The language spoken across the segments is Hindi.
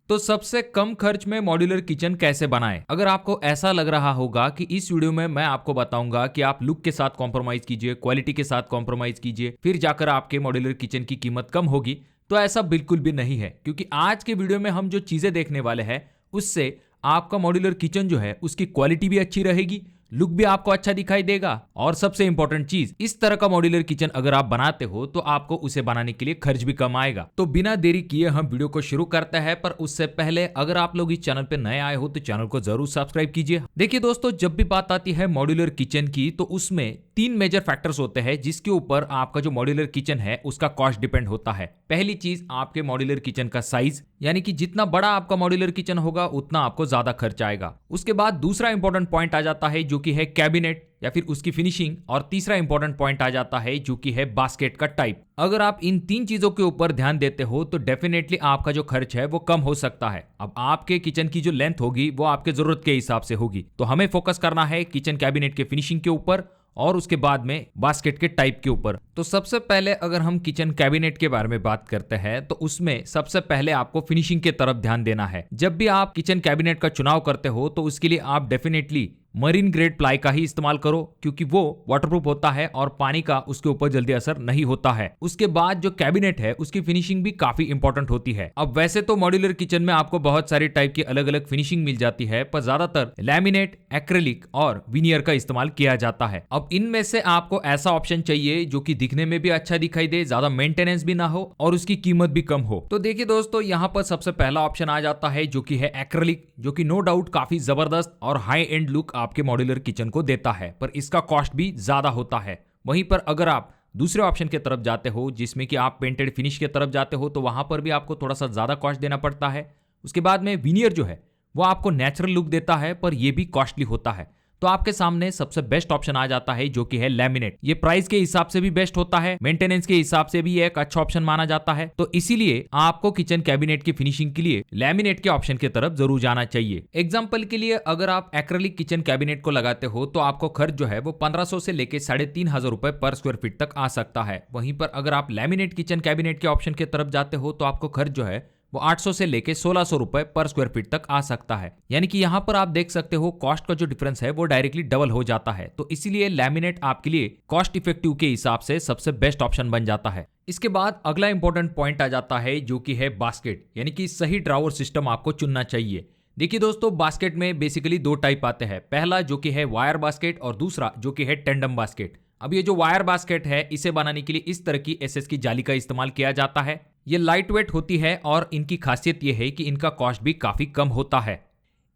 तो सबसे कम खर्च में मॉड्यूलर किचन कैसे बनाएं? अगर आपको ऐसा लग रहा होगा कि इस वीडियो में मैं आपको बताऊंगा कि आप लुक के साथ कॉम्प्रोमाइज कीजिए, क्वालिटी के साथ कॉम्प्रोमाइज कीजिए, फिर जाकर आपके मॉड्यूलर किचन की कीमत कम होगी, तो ऐसा बिल्कुल भी नहीं है। क्योंकि आज के वीडियो में हम जो चीजें देखने वाले हैं उससे आपका मॉड्यूलर किचन जो है उसकी क्वालिटी भी अच्छी रहेगी, लुक भी आपको अच्छा दिखाई देगा, और सबसे इंपॉर्टेंट चीज, इस तरह का मॉड्यूलर किचन अगर आप बनाते हो तो आपको उसे बनाने के लिए खर्च भी कम आएगा। तो बिना देरी किए हम वीडियो को शुरू करते हैं, पर उससे पहले अगर आप लोग इस चैनल पे नए आए हो तो चैनल को जरूर सब्सक्राइब कीजिए। देखिए दोस्तों, जब भी बात आती है मॉड्यूलर किचन की तो उसमें 3 मेजर फैक्टर्स होते हैं जिसके ऊपर आपका जो मॉड्यूलर किचन है उसका कॉस्ट डिपेंड होता है। पहली चीज, आपके मॉड्यूलर किचन का साइज, यानी कि जितना बड़ा आपका मॉड्यूलर किचन होगा उतना आपको ज्यादा खर्च आएगा। उसके बाद दूसरा इंपॉर्टेंट पॉइंट आ जाता है जो कि है कैबिनेट या फिर उसकी फिनिशिंग, और तीसरा इंपॉर्टेंट पॉइंट आ जाता है जो कि है बास्केट का टाइप। अगर आप इन 3 चीजों के ऊपर ध्यान देते हो तो डेफिनेटली आपका जो खर्च है वो कम हो सकता है। अब आपके किचन की जो लेंथ होगी वो आपके जरूरत के हिसाब से होगी, तो हमें फोकस करना है किचन कैबिनेट के फिनिशिंग के ऊपर और उसके बाद में बास्केट के टाइप के ऊपर। तो सबसे पहले अगर हम किचन कैबिनेट के बारे में बात करते हैं तो उसमें सबसे पहले आपको फिनिशिंग के तरफ ध्यान देना है। जब भी आप किचन कैबिनेट का चुनाव करते हो तो उसके लिए आप डेफिनेटली मरीन ग्रेड प्लाई का ही इस्तेमाल करो, क्योंकि वो वाटरप्रूफ होता है और पानी का उसके ऊपर जल्दी असर नहीं होता है। उसके बाद जो कैबिनेट है उसकी फिनिशिंग भी काफी इंपॉर्टेंट होती है। अब वैसे तो मॉड्यूलर किचन में आपको बहुत सारी टाइप की अलग अलग फिनिशिंग मिल जाती है, पर ज्यादातर लैमिनेट, एक्रेलिक और विनियर का इस्तेमाल किया जाता है। अब इनमें से आपको ऐसा ऑप्शन चाहिए जो कि दिखने में भी अच्छा दिखाई दे, ज्यादा मेंटेनेंस भी ना हो और उसकी कीमत भी कम हो। तो देखिए दोस्तों, यहाँ पर सबसे पहला ऑप्शन आ जाता है जो कि है एक्रेलिक, जो कि नो डाउट काफी जबरदस्त और हाई एंड लुक आपके मॉड्यूलर किचन को देता है, पर इसका कॉस्ट भी ज्यादा होता है। वहीं पर अगर आप दूसरे ऑप्शन की तरफ जाते हो जिसमें कि आप पेंटेड फिनिश की तरफ जाते हो तो वहां पर भी आपको थोड़ा सा ज्यादा कॉस्ट देना पड़ता है। उसके बाद में विनियर जो है वो आपको नेचुरल लुक देता है, पर यह भी कॉस्टली होता है। तो आपके सामने सबसे बेस्ट ऑप्शन आ जाता है जो कि है लैमिनेट। ये प्राइस के हिसाब से भी बेस्ट होता है, मेंटेनेंस के हिसाब से भी एक अच्छा ऑप्शन माना जाता है। तो इसीलिए आपको किचन कैबिनेट की फिनिशिंग के लिए लैमिनेट के ऑप्शन की तरफ जरूर जाना चाहिए। एग्जांपल के लिए अगर आप एक्रेलिक किचन कैबिनेट को लगाते हो तो आपको खर्च जो है वो 1500 से लेके 3500 रुपए पर स्क्वायर फीट तक आ सकता है। वहीं पर अगर आप लैमिनेट किचन कैबिनेट के ऑप्शन की तरफ जाते हो तो आपको खर्च जो है वो 800 से लेके 1600 रुपए पर स्क्वायर फीट तक आ सकता है। यानी कि यहाँ पर आप देख सकते हो कॉस्ट का जो डिफरेंस है वो डायरेक्टली डबल हो जाता है। तो इसीलिए लैमिनेट आपके लिए कॉस्ट इफेक्टिव के हिसाब से सबसे बेस्ट ऑप्शन बन जाता है। इसके बाद अगला इंपॉर्टेंट पॉइंट आ जाता है जो कि है बास्केट, यानी कि सही ड्रॉवर सिस्टम आपको चुनना चाहिए। देखिए दोस्तों, बास्केट में बेसिकली 2 टाइप आते हैं। पहला जो कि है वायर बास्केट और दूसरा जो कि है टेंडम बास्केट। अब ये जो वायर बास्केट है इसे बनाने के लिए इस तरह की एसएस की जाली का इस्तेमाल किया जाता है। ये लाइट वेट होती है और इनकी खासियत ये है कि इनका कॉस्ट भी काफी कम होता है।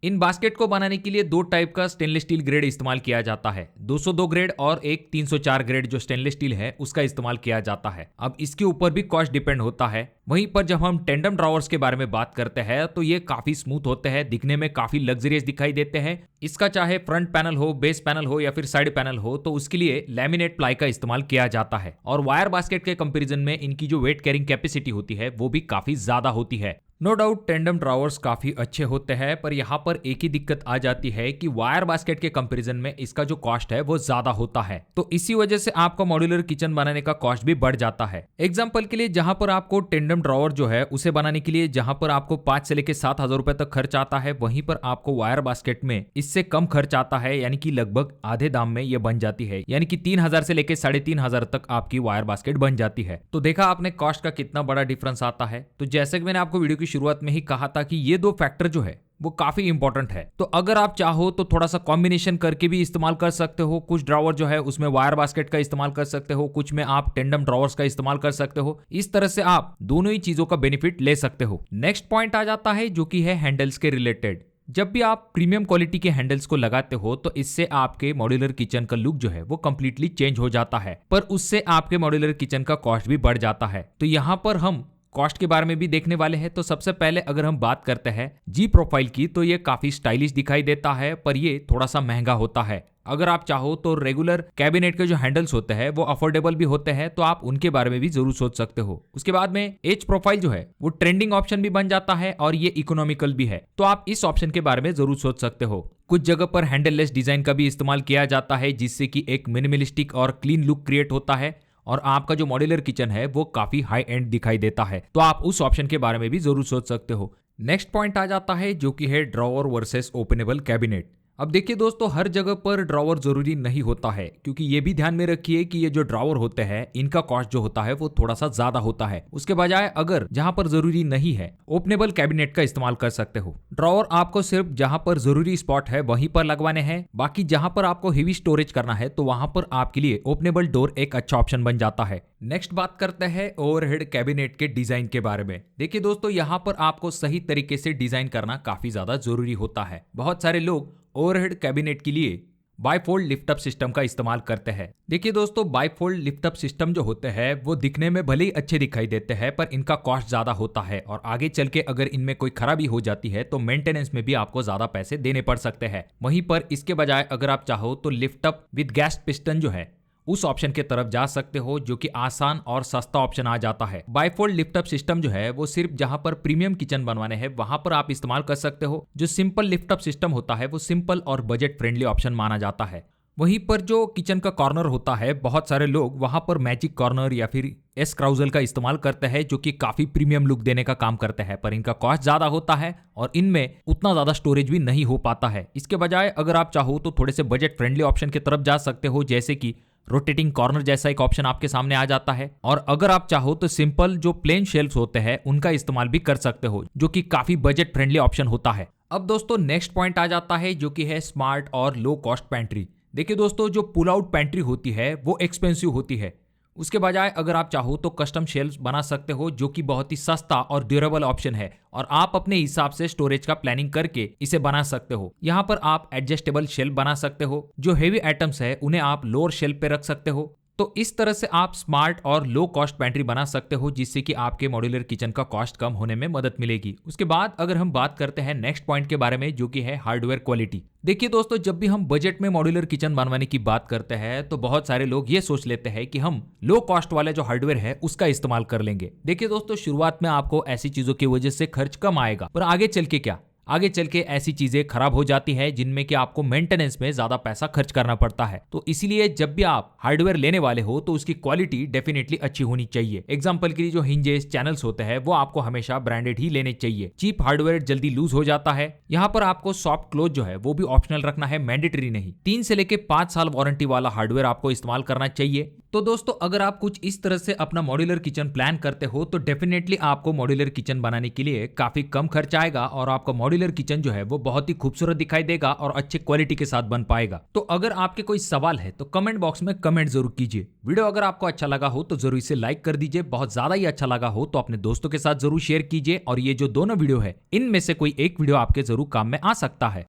इन बास्केट को बनाने के लिए 2 टाइप का स्टेनलेस स्टील ग्रेड इस्तेमाल किया जाता है, 202 ग्रेड और एक 304 ग्रेड जो स्टेनलेस स्टील है उसका इस्तेमाल किया जाता है। अब इसके ऊपर भी कॉस्ट डिपेंड होता है। वहीं पर जब हम टेंडम ड्रॉवर्स के बारे में बात करते हैं तो ये काफी स्मूथ होते हैं, दिखने में काफी लग्जरियस दिखाई देते हैं। इसका चाहे फ्रंट पैनल हो, बेस पैनल हो या फिर साइड पैनल हो, तो उसके लिए लैमिनेट प्लाई का इस्तेमाल किया जाता है। और वायर बास्केट के कंपैरिजन में इनकी जो वेट कैरिंग कैपेसिटी होती है वो भी काफी ज्यादा होती है। नो डाउट टेंडम ड्रॉवर्स काफी अच्छे होते हैं, पर यहाँ पर एक ही दिक्कत आ जाती है कि वायर बास्केट के कंपैरिजन में इसका जो कॉस्ट है वो ज्यादा होता है। तो इसी वजह से आपका मॉड्यूलर किचन बनाने का कॉस्ट भी बढ़ जाता है। एग्जांपल के लिए जहां पर आपको टेंडम ड्रॉवर जो है उसे बनाने के लिए जहां पर आपको 5 से लेकर 7000 रुपए तक खर्च आता है, वहीं पर आपको वायर बास्केट में इससे कम खर्च आता है, यानी कि लगभग आधे दाम में ये बन जाती है। यानी कि 3000 से लेकर 3500 तक आपकी वायर बास्केट बन जाती है। तो देखा आपने कॉस्ट का कितना बड़ा डिफरेंस आता है। तो जैसे कि मैंने आपको वीडियो की शुरुआत में ही कहा था कि ये 2 फैक्टर जो है वो काफी इंपॉर्टेंट है। तो अगर आप चाहो तो थोड़ा सा कॉम्बिनेशन करके भी इस्तेमाल कर सकते हो। कुछ ड्रॉवर जो है उसमें वायर बास्केट का इस्तेमाल कर सकते हो, कुछ में आप टेंडम ड्रॉवर्स का इस्तेमाल कर सकते हो। इस तरह से आप दोनों ही चीजों का बेनिफिट ले सकते हो। नेक्स्ट पॉइंट आ जाता है जो कि है हैंडल्स के रिलेटेड। जब भी आप प्रीमियम क्वालिटी के हैंडल्स को लगाते हो तो इससे आपके मॉड्यूलर किचन का लुक जो है वो कंप्लीटली चेंज हो जाता है, पर उससे आपके मॉड्यूलर किचन का कॉस्ट भी बढ़ जाता है। तो यहाँ पर हम कॉस्ट के बारे में भी देखने वाले हैं। तो सबसे पहले अगर हम बात करते हैं जी प्रोफाइल की, तो ये काफी स्टाइलिश दिखाई देता है, पर ये थोड़ा सा महंगा होता है। अगर आप चाहो तो रेगुलर कैबिनेट के जो हैंडल्स होते हैं वो अफोर्डेबल भी होते हैं, तो आप उनके बारे में भी जरूर सोच सकते हो। उसके बाद में एज प्रोफाइल जो है वो ट्रेंडिंग ऑप्शन भी बन जाता है और ये इकोनॉमिकल भी है, तो आप इस ऑप्शन के बारे में जरूर सोच सकते हो। कुछ जगह पर हैंडललेस डिजाइन का भी इस्तेमाल किया जाता है, जिससे कि एक मिनिमलिस्टिक और क्लीन लुक क्रिएट होता है और आपका जो मॉड्यूलर किचन है वो काफी हाई एंड दिखाई देता है, तो आप उस ऑप्शन के बारे में भी जरूर सोच सकते हो। नेक्स्ट पॉइंट आ जाता है जो कि है ड्रॉवर वर्सेस ओपनेबल कैबिनेट। अब देखिए दोस्तों, हर जगह पर ड्रॉवर जरूरी नहीं होता है, क्योंकि ये भी ध्यान में रखिए कि ये जो ड्रॉवर होते हैं इनका कॉस्ट जो होता है वो थोड़ा सा ज्यादा होता है। उसके बजाय अगर जहां पर जरूरी नहीं है ओपनेबल कैबिनेट का इस्तेमाल कर सकते हो। ड्रॉवर आपको सिर्फ जहां पर जरूरी स्पॉट है वहीं पर लगवाने हैं, बाकी जहां पर आपको हेवी स्टोरेज करना है तो वहां पर आपके लिए ओपनेबल डोर एक अच्छा ऑप्शन बन जाता है। नेक्स्ट बात करते हैं ओवरहेड कैबिनेट के डिजाइन के बारे में। देखिए दोस्तों, यहाँ पर आपको सही तरीके से डिजाइन करना काफी ज्यादा जरूरी होता है। बहुत सारे लोग ओवरहेड कैबिनेट के लिए बाइफोल्ड लिफ्ट अप सिस्टम का इस्तेमाल करते हैं। देखिए दोस्तों, बाइफोल्ड लिफ्ट अप सिस्टम जो होते हैं वो दिखने में भले ही अच्छे दिखाई देते हैं, पर इनका कॉस्ट ज्यादा होता है और आगे चल के अगर इनमें कोई खराबी हो जाती है तो मेंटेनेंस में भी आपको ज्यादा पैसे देने पड़ सकते हैं। वहीं पर इसके बजाय अगर आप चाहो तो lift up with gas piston जो है उस ऑप्शन के तरफ जा सकते हो, जो कि आसान और सस्ता ऑप्शन आ जाता है। बाइफोल्ड लिफ्ट अप सिस्टम जो है वो सिर्फ जहां पर प्रीमियम किचन बनवाने हैं वहां पर आप इस्तेमाल कर सकते हो। जो सिंपल लिफ्ट अप सिस्टम होता है वो सिंपल और बजट फ्रेंडली ऑप्शन माना जाता है। वहीं पर जो किचन का कॉर्नर होता है, बहुत सारे लोग वहां पर मैजिक कॉर्नर या फिर एस क्राउजल का इस्तेमाल करते हैं, जो कि काफी प्रीमियम लुक देने का काम करते हैं, पर इनका कॉस्ट ज्यादा होता है और इनमें उतना ज्यादा स्टोरेज भी नहीं हो पाता है। इसके बजाय अगर आप चाहो तो थोड़े से बजट फ्रेंडली ऑप्शन की तरफ जा सकते हो, जैसे कि रोटेटिंग कॉर्नर जैसा एक ऑप्शन आपके सामने आ जाता है। और अगर आप चाहो तो सिंपल जो प्लेन शेल्फ्स होते हैं उनका इस्तेमाल भी कर सकते हो, जो कि काफी बजट फ्रेंडली ऑप्शन होता है। अब दोस्तों नेक्स्ट पॉइंट आ जाता है जो कि है स्मार्ट और लो कॉस्ट पैंट्री। देखिए दोस्तों, जो पुल आउट पैंट्री होती है वो एक्सपेंसिव होती है। उसके बजाय अगर आप चाहो तो कस्टम शेल्फ्स बना सकते हो, जो कि बहुत ही सस्ता और ड्यूरेबल ऑप्शन है और आप अपने हिसाब से स्टोरेज का प्लानिंग करके इसे बना सकते हो। यहाँ पर आप एडजस्टेबल शेल्फ बना सकते हो, जो हेवी आइटम्स है उन्हें आप लोअर शेल्फ पे रख सकते हो। तो इस तरह से आप स्मार्ट और लो कॉस्ट पैंट्री बना सकते हो, जिससे कि आपके मॉड्यूलर किचन का कॉस्ट कम होने में मदद मिलेगी। उसके बाद अगर हम बात करते हैं नेक्स्ट पॉइंट के बारे में, जो कि है हार्डवेयर क्वालिटी। देखिए दोस्तों, जब भी हम बजट में मॉड्यूलर किचन बनवाने की बात करते हैं तो बहुत सारे लोग ये सोच लेते हैं कि हम लो कॉस्ट वाले जो हार्डवेयर है उसका इस्तेमाल कर लेंगे। देखिए दोस्तों, शुरुआत में आपको ऐसी चीजों की वजह से खर्च कम आएगा, पर आगे चल के क्या, आगे चल के ऐसी चीजें खराब हो जाती है जिनमें कि आपको मेंटेनेंस में ज्यादा पैसा खर्च करना पड़ता है। तो इसीलिए जब भी आप हार्डवेयर लेने वाले हो तो उसकी क्वालिटी डेफिनेटली अच्छी होनी चाहिए। एग्जांपल के लिए जो हिंजेस चैनल्स होते हैं वो आपको हमेशा ब्रांडेड ही लेने चाहिए। चीप हार्डवेयर जल्दी लूज हो जाता है। यहाँ पर आपको सॉफ्ट क्लोज जो है वो भी ऑप्शनल रखना है, मैंडेटरी नहीं। 3 से लेके 5 साल वारंटी वाला हार्डवेयर आपको इस्तेमाल करना चाहिए। तो दोस्तों, अगर आप कुछ इस तरह से अपना मॉड्यूलर किचन प्लान करते हो तो डेफिनेटली आपको मॉड्यूलर किचन बनाने के लिए काफी कम खर्च आएगा और आपका मॉड्यूलर किचन जो है वो बहुत ही खूबसूरत दिखाई देगा और अच्छे क्वालिटी के साथ बन पाएगा। तो अगर आपके कोई सवाल है तो कमेंट बॉक्स में कमेंट जरूर कीजिए। वीडियो अगर आपको अच्छा लगा हो तो जरूर इसे लाइक कर दीजिए। बहुत ज्यादा ही अच्छा लगा हो तो अपने दोस्तों के साथ जरूर शेयर कीजिए। और ये जो दोनों वीडियो है इनमें से कोई एक वीडियो आपके जरूर काम में आ सकता है।